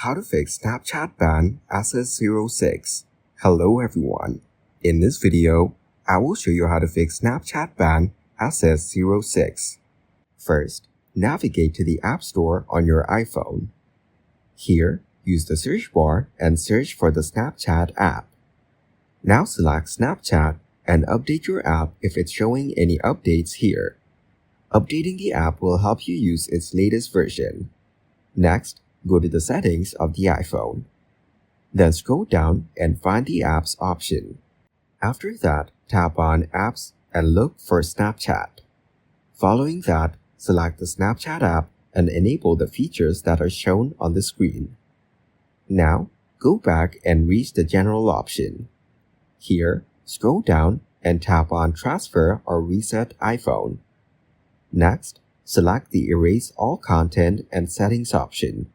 How to fix Snapchat ban SS06. Hello everyone. In this video, I will show you how to fix Snapchat ban SS06. First, navigate to the App Store on your iPhone. Here, use the search bar and search for the Snapchat app. Now select Snapchat and update your app if it's showing any updates here. Updating the app will help you use its latest version. Next, go to the settings of the iPhone. Then scroll down and find the Apps option. After that, tap on Apps and look for Snapchat. Following that, select the Snapchat app and enable the features that are shown on the screen. Now, go back and reach the General option. Here, scroll down and tap on Transfer or Reset iPhone. Next, select the Erase All Content and Settings option.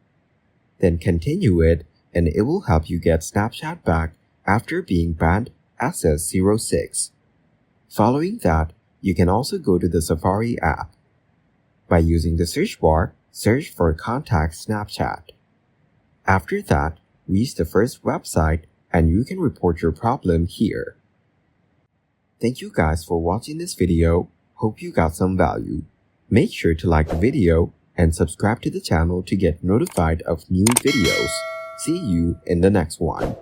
Then continue it and it will help you get Snapchat back after being banned SS06. Following that, you can also go to the Safari app. By using the search bar, search for Contact Snapchat. After that, reach the first website and you can report your problem here. Thank you guys for watching this video. Hope you got some value. Make sure to like the video and subscribe to the channel to get notified of new videos. See you in the next one.